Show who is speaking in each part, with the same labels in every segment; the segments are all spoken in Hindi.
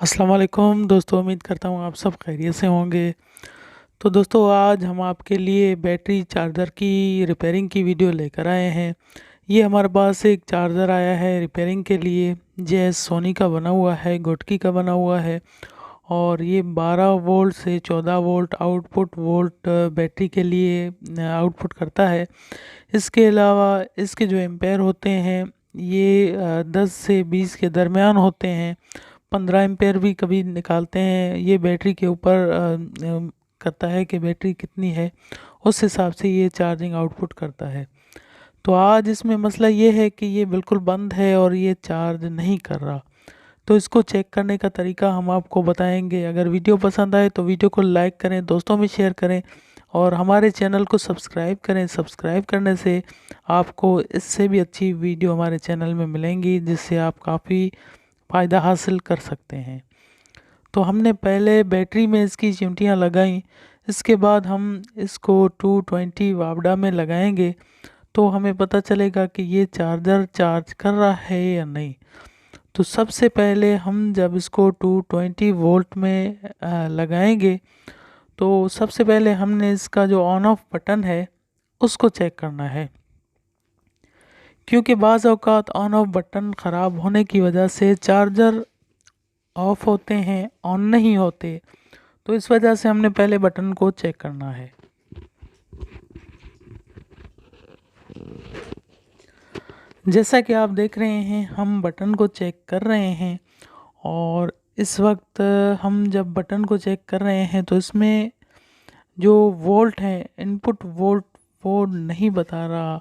Speaker 1: अस्सलाम वालेकुम दोस्तों, उम्मीद करता हूँ आप सब खैरियत से होंगे। तो दोस्तों, आज हम आपके लिए बैटरी चार्जर की रिपेयरिंग की वीडियो लेकर आए हैं। ये हमारे पास एक चार्जर आया है रिपेयरिंग के लिए। ये सोनी का बना हुआ है, गोटकी का बना हुआ है और ये 12 वोल्ट से 14 वोल्ट आउटपुट वोल्ट बैटरी के लिए आउटपुट करता है। इसके अलावा इसके जो एम्पेयर होते हैं ये 10 से 20 के दरमियान होते हैं। 15 एम्पेयर भी कभी निकालते हैं। ये बैटरी के ऊपर करता है कि बैटरी कितनी है, उस हिसाब से ये चार्जिंग आउटपुट करता है। तो आज इसमें मसला ये है कि ये बिल्कुल बंद है और ये चार्ज नहीं कर रहा। तो इसको चेक करने का तरीका हम आपको बताएंगे। अगर वीडियो पसंद आए तो वीडियो को लाइक करें, दोस्तों में शेयर करें और हमारे चैनल को सब्सक्राइब करें। सब्सक्राइब करने से आपको इससे भी अच्छी वीडियो हमारे चैनल में मिलेंगी, जिससे आप काफ़ी फ़ायदा हासिल कर सकते हैं। तो हमने पहले बैटरी में इसकी चिमटियाँ लगाई, इसके बाद हम इसको 220 वापडा में लगाएंगे तो हमें पता चलेगा कि ये चार्जर चार्ज कर रहा है या नहीं। तो सबसे पहले हम जब इसको 220 वोल्ट में लगाएंगे तो सबसे पहले हमने इसका जो ऑन ऑफ बटन है उसको चेक करना है, क्योंकि बाज़ औक़ात ऑन ऑफ बटन ख़राब होने की वजह से चार्जर ऑफ होते हैं, ऑन नहीं होते। तो इस वजह से हमने पहले बटन को चेक करना है। जैसा कि आप देख रहे हैं हम बटन को चेक कर रहे हैं और इस वक्त हम जब बटन को चेक कर रहे हैं तो इसमें जो वोल्ट है, इनपुट वोल्ट, वो नहीं बता रहा।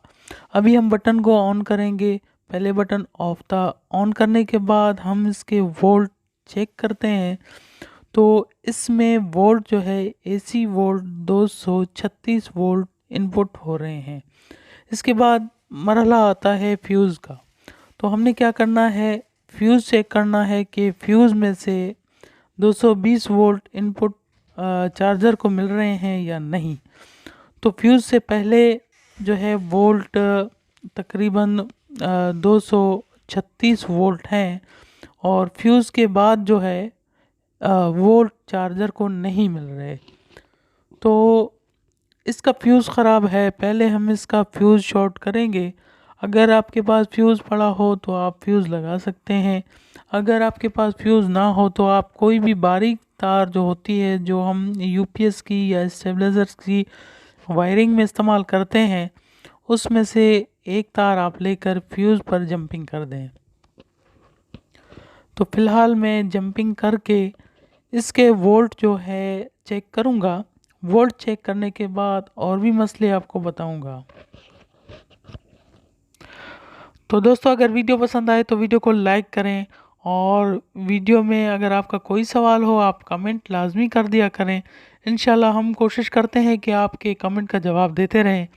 Speaker 1: अभी हम बटन को ऑन करेंगे। पहले बटन ऑफ था, ऑन करने के बाद हम इसके वोल्ट चेक करते हैं तो इसमें वोल्ट जो है एसी वोल्ट 236 वोल्ट इनपुट हो रहे हैं। इसके बाद मरहला आता है फ्यूज़ का। तो हमने क्या करना है, फ्यूज़ चेक करना है कि फ्यूज़ में से 220 वोल्ट इनपुट चार्जर को मिल रहे हैं या नहीं। तो फ्यूज़ से पहले जो है वोल्ट तकरीबन 236 वोल्ट हैं और फ्यूज़ के बाद जो है वोल्ट चार्जर को नहीं मिल रहे। तो इसका फ्यूज़ ख़राब है। पहले हम इसका फ्यूज़ शॉर्ट करेंगे। अगर आपके पास फ्यूज़ पड़ा हो तो आप फ्यूज़ लगा सकते हैं। अगर आपके पास फ्यूज़ ना हो तो आप कोई भी बारीक तार जो होती है, जो हम यूपीएस की या स्टेबलाइजर्स की वायरिंग में इस्तेमाल करते हैं, उसमें से एक तार आप लेकर फ्यूज़ पर जंपिंग कर दें। तो फ़िलहाल मैं जंपिंग करके इसके वोल्ट जो है चेक करूँगा। वोल्ट चेक करने के बाद और भी मसले आपको बताऊँगा। तो दोस्तों, अगर वीडियो पसंद आए तो वीडियो को लाइक करें और वीडियो में अगर आपका कोई सवाल हो आप कमेंट लाजमी कर दिया करें। इंशाल्लाह हम कोशिश करते हैं कि आपके कमेंट का जवाब देते रहें।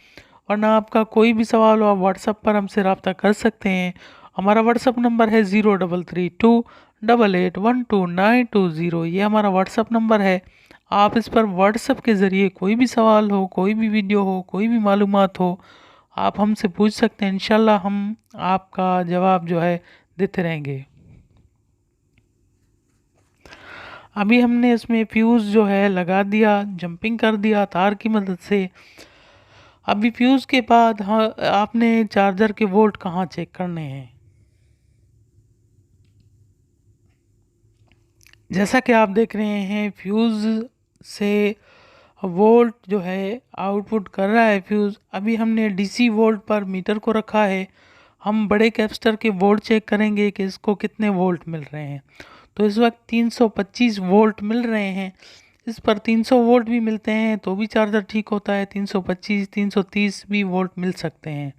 Speaker 1: वरना आपका कोई भी सवाल हो आप व्हाट्सएप पर हमसे रब्ता कर सकते हैं। हमारा व्हाट्सएप नंबर है 0332881290। ये हमारा व्हाट्सएप नंबर है। आप इस पर व्हाट्सएप के ज़रिए कोई भी सवाल हो, कोई भी वीडियो हो, कोई भी मालूमात हो, आप हमसे पूछ सकते हैं। इंशाल्लाह हम आपका जवाब जो है देते रहेंगे। अभी हमने इसमें फ्यूज़ जो है लगा दिया, जंपिंग कर दिया तार की मदद से। अभी फ्यूज़ के बाद हाँ, आपने चार्जर के वोल्ट कहाँ चेक करने हैं। जैसा कि आप देख रहे हैं फ्यूज़ से वोल्ट जो है आउटपुट कर रहा है फ्यूज़। अभी हमने डीसी वोल्ट पर मीटर को रखा है। हम बड़े कैपेसिटर के वोल्ट चेक करेंगे कि इसको कितने वोल्ट मिल रहे हैं। तो इस वक्त 325 वोल्ट मिल रहे हैं। इस पर 300 वोल्ट भी मिलते हैं तो भी चार्जर ठीक होता है। 325 330 भी वोल्ट मिल सकते हैं।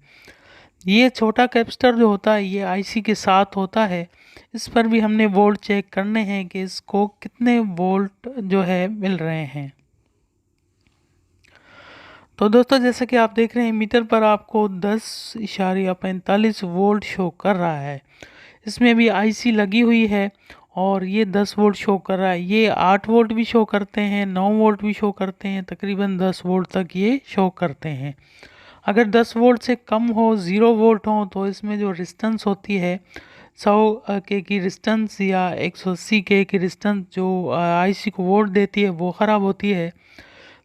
Speaker 1: ये छोटा कैपेसिटर जो होता है ये आईसी के साथ होता है। इस पर भी हमने वोल्ट चेक करने हैं कि इसको कितने वोल्ट जो है मिल रहे हैं। तो दोस्तों, जैसा कि आप देख रहे हैं मीटर पर आपको 10.45 वोल्ट शो कर रहा है। इसमें भी आईसी लगी हुई है और ये 10 वोल्ट शो कर रहा है। ये 8 वोल्ट भी शो करते हैं, 9 वोल्ट भी शो करते हैं, तकरीबन 10 वोल्ट तक ये शो करते हैं। अगर 10 वोल्ट से कम हो, 0 वोल्ट हो, तो इसमें जो रेजिस्टेंस होती है 100 के की डिस्टेंस या 180 के की डिस्टेंस जो आईसी को वोल्ट देती है वो ख़राब होती है।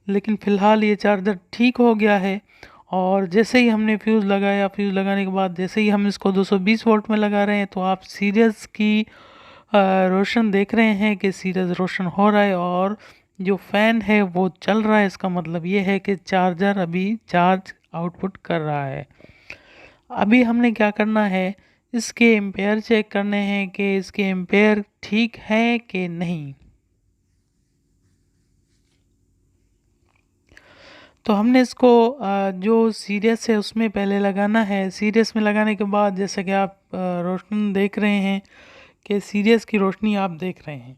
Speaker 1: लेकिन फ़िलहाल ये चार्जर ठीक हो गया है और जैसे ही हमने फ्यूज़ लगाया, फ्यूज़ लगाने के बाद जैसे ही हम इसको 220 वोल्ट में लगा रहे हैं तो आप सीरीज़ की रोशन देख रहे हैं कि सीरीज़ रोशन हो रहा है और जो फ़ैन है वो चल रहा है। इसका मतलब ये है कि चार्जर अभी चार्ज आउटपुट कर रहा है। अभी हमने क्या करना है, इसके एम्पेयर चेक करने हैं कि इसके एम्पेयर ठीक है कि नहीं। तो हमने इसको जो सीरियस है उसमें पहले लगाना है। सीरियस में लगाने के बाद जैसे कि आप रोशनी देख रहे हैं कि सीरियस की रोशनी आप देख रहे हैं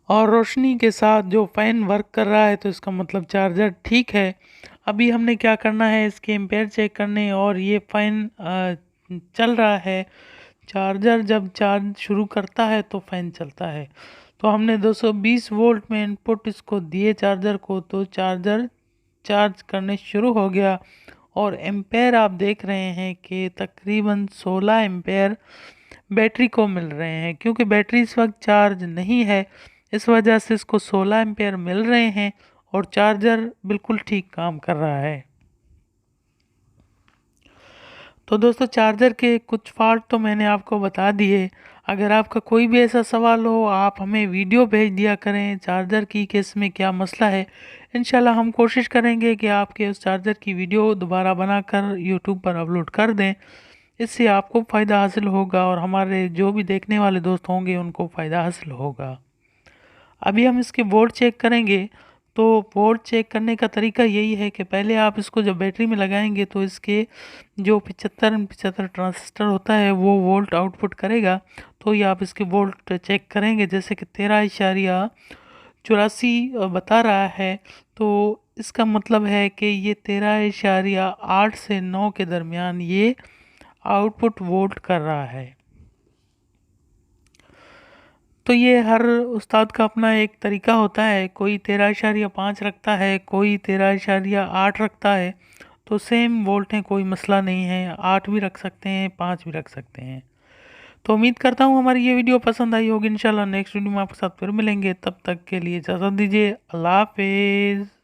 Speaker 1: और रोशनी के साथ जो फ़ैन वर्क कर रहा है तो इसका मतलब चार्जर ठीक है। अभी हमने क्या करना है, इसके एम्पेयर चेक करने और ये फ़ैन चल रहा है। चार्जर जब चार्ज शुरू करता है तो फ़ैन चलता है। तो हमने 220 वोल्ट में इनपुट इसको दिए चार्जर को, तो चार्जर चार्ज करने शुरू हो गया और एम्पेयर आप देख रहे हैं कि तकरीबन 16 एम्पेयर बैटरी को मिल रहे हैं। क्योंकि बैटरी इस वक्त चार्ज नहीं है, इस वजह से इसको 16 एम्पेयर मिल रहे हैं और चार्जर बिल्कुल ठीक काम कर रहा है। तो दोस्तों चार्जर के कुछ फॉल्ट तो मैंने आपको बता दिए। अगर आपका कोई भी ऐसा सवाल हो आप हमें वीडियो भेज दिया करें चार्जर की कि इसमें क्या मसला है। इंशाल्लाह हम कोशिश करेंगे कि आपके उस चार्जर की वीडियो दोबारा बनाकर यूट्यूब पर अपलोड कर दें। इससे आपको फ़ायदा हासिल होगा और हमारे जो भी देखने वाले दोस्त होंगे उनको फ़ायदा हासिल होगा। अभी हम इसके वोल्ट चेक करेंगे। तो वोल्ट चेक करने का तरीका यही है कि पहले आप इसको जब बैटरी में लगाएंगे तो इसके जो 75 ट्रांजिस्टर होता है वो वोल्ट आउटपुट करेगा। तो ये आप इसके वोल्ट चेक करेंगे जैसे कि 13.84 बता रहा है। तो इसका मतलब है कि ये 13.8 से 9 के दरमियान ये आउटपुट वोल्ट कर रहा है। तो ये हर उस्ताद का अपना एक तरीका होता है, कोई 13.5 रखता है, कोई 13.8 रखता है। तो सेम वोल्ट हैं, कोई मसला नहीं है, 8 भी रख सकते हैं, 5 भी रख सकते हैं। तो उम्मीद करता हूँ हमारी ये वीडियो पसंद आई होगी। इंशाल्लाह नेक्स्ट वीडियो में आपके साथ फिर मिलेंगे, तब तक के लिए इजाज़त दीजिए। अल्लाह हाफिज़।